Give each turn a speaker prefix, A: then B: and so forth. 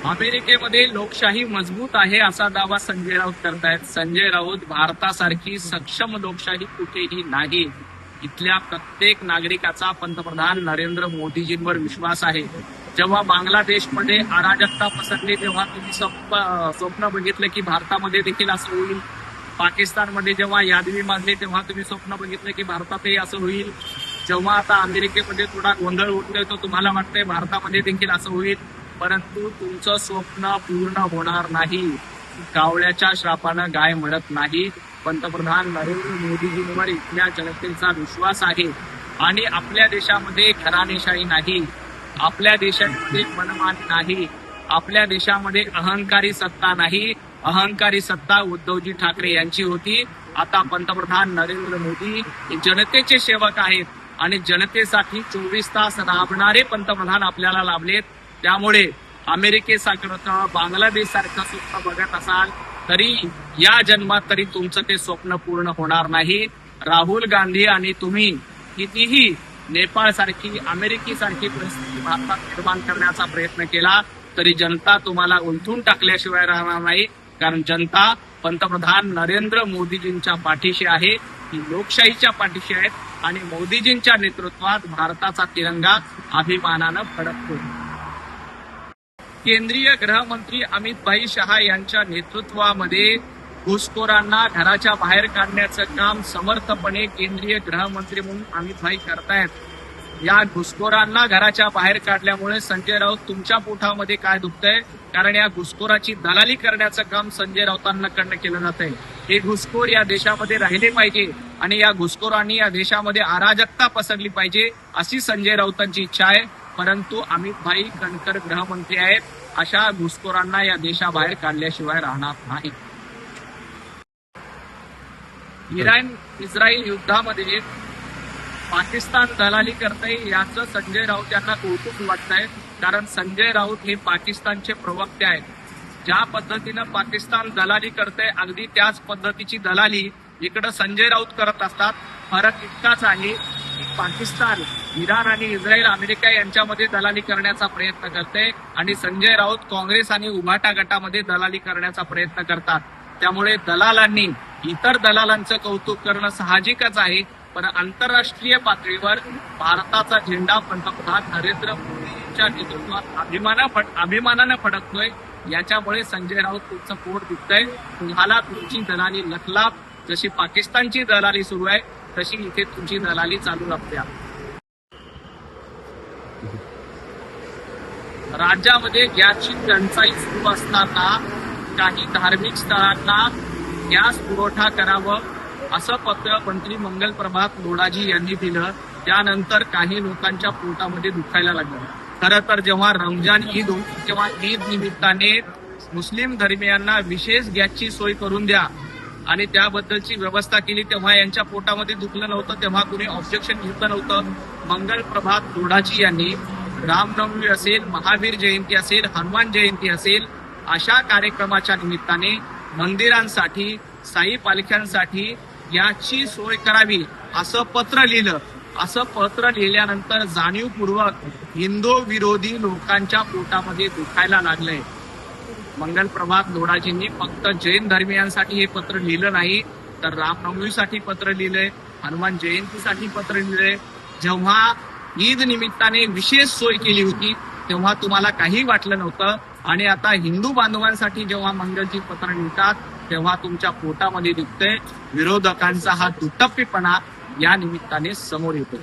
A: अमेरिकेमध्ये लोकशाही मजबूत आहे असा दावा संजय राऊत करतायत. संजय राऊत भारतासारखी सक्षम लोकशाही कुठेही नाही. इथल्या प्रत्येक नागरिकाचा पंतप्रधान नरेंद्र मोदीजींवर विश्वास आहे. जेव्हा बांगलादेशमध्ये अराजकता पसरली तेव्हा तुम्ही स्वप्न बघितलं की भारतामध्ये देखील असं होईल. पाकिस्तानमध्ये जेव्हा यादवी माजले तेव्हा तुम्ही स्वप्न बघितलं की भारतातही असं होईल. जेव्हा आता अमेरिकेमध्ये थोडा गोंधळ उठतोय तो तुम्हाला वाटतंय भारतामध्ये देखील असं होईल. परंतु तुमचं स्वप्न पूर्ण होणार नाही. कावळ्याच्या श्रापानं गाय मरत नाही. पंतप्रधान नरेंद्र मोदीजींवर इथल्या जनतेचा विश्वास आहे. आणि आपल्या देशामध्ये घराणेशाही नाही. आपल्या देशामध्ये मनमानी नाही. आपल्या देशामध्ये अहंकारी सत्ता नाही. अहंकारी सत्ता उद्धवजी ठाकरे यांची होती. आता पंतप्रधान नरेंद्र मोदी हे जनतेचे सेवक आहेत आणि जनतेसाठी 24 तास राबणारे पंतप्रधान आपल्याला लाभलेत. त्यामुळे अमेरिकेसारखं बांगलादेश सारखं स्वप्न बघत असाल तरी या जन्मात तरी तुमचं ते स्वप्न पूर्ण होणार नाही. राहुल गांधी आणि तुम्ही कितीही नेपाळ सारखी अमेरिकी सारखी परिस्थिती भारतात निर्माण करण्याचा प्रयत्न केला तरी जनता तुम्हाला उलथून टाकल्याशिवाय राहणार नाही. कारण जनता पंतप्रधान नरेंद्र मोदीजींच्या पाठीशी आहे. ही लोकशाहीच्या पाठीशी आहेत आणि मोदीजींच्या नेतृत्वात भारताचा तिरंगा अभिमानानं फडकतो. केंद्रीय गृहमंत्री अमित भाई शहा यांच्या नेतृत्वामध्ये घुसखोरांना घराच्या बाहेर काढण्याचं काम समर्थपणे केंद्रीय गृहमंत्री म्हणून अमित भाई करतायत. या घुसखोरांना घराच्या बाहेर काढल्यामुळे संजय राऊत तुमच्या पोटामध्ये काय दुखतंय? कारण या घुसखोराची दलाली करण्याचं काम संजय राऊतांकडनं केलं जातंय. हे घुसखोर या देशामध्ये राहिले पाहिजे आणि या घुसखोरांनी या देशामध्ये अराजकता पसरली पाहिजे अशी संजय राऊतांची इच्छा आहे. परंतु अमित भाई कणकर गृहमंत्री आहेत. अशा घुसखोरांना या देशाबाहेर काढल्याशिवाय राहणार नाही. इराण इस्रायल युद्धामध्ये पाकिस्तान दलाली करतंय याचं संजय राऊत यांना कौतुक वाटतंय. कारण संजय राऊत हे पाकिस्तानचे प्रवक्ते आहेत. ज्या पद्धतीनं पाकिस्तान दलाली करतंय अगदी त्याच पद्धतीची दलाली इकडं संजय राऊत करत असतात. फरक इतकाच आहे की पाकिस्तान इराण आणि इस्रायल अमेरिका यांच्यामध्ये दलाली करण्याचा प्रयत्न करते आणि संजय राऊत काँग्रेस आणि उभाटा गटामध्ये दलाली करण्याचा प्रयत्न करतात. त्यामुळे दलालांनी इतर दलालांचं कौतुक करणं साहजिकच आहे. पण आंतरराष्ट्रीय पातळीवर भारताचा झेंडा पंतप्रधान नरेंद्र मोदींच्या नेतृत्वात अभिमानानं फडकतोय. याच्यामुळे संजय राऊत तुमचं पोट दुखतंय. तुम्हाला तुमची दलाली लखलाप जशी पाकिस्तानची दलाली सुरू आहे तशी इथे तुमची दलाली चालू लागते. राज्यामध्ये गॅसची टंचाई सुरू असताना काही धार्मिक स्थळांना गॅस पुरवठा करावं असं पत्र मंत्री मंगलप्रभात लोढाजी यांनी दिलं. त्यानंतर काही लोकांच्या पोटामध्ये दुखायला लागलं. खरं तर जेव्हा रमजान ईद होती तेव्हा ईद निमित्ताने मुस्लिम धर्मियांना विशेष गॅसची सोय करून द्या आणि त्याबद्दलची व्यवस्था केली तेव्हा यांच्या पोटामध्ये दुखलं नव्हतं. तेव्हा कुणी ऑब्जेक्शन घेतलं नव्हतं. मंगलप्रभात लोढाजी यांनी रामनवमी असेल, महावीर जयंती असेल, हनुमान जयंती असेल अशा कार्यक्रमाच्या निमित्ताने मंदिरांसाठी, साई पालख्यांसाठी याची सोय करावी असं पत्र लिहिलं. असं पत्र लिहिल्यानंतर जाणीवपूर्वक हिंदू विरोधी लोकांच्या पोटामध्ये दुखायला लागलंय. मंगलप्रभात लोढाजींनी फक्त जैन धर्मियांसाठी हे पत्र लिहिलं नाही तर रामनवमीसाठी पत्र लिहिलंय, हनुमान जयंतीसाठी पत्र लिहिलंय. जेव्हा ईद निमित्ताने विशेष सोय केली होती तेव्हा तुम्हाला काही वाटलं नव्हतं आणि आता हिंदू बांधवांसाठी जेव्हा मंगलजी पत्र लिहितात तेव्हा तुमच्या पोटामध्ये दुखतंय. विरोधकांचा हा दुटप्पीपणा या निमित्ताने समोर येतो.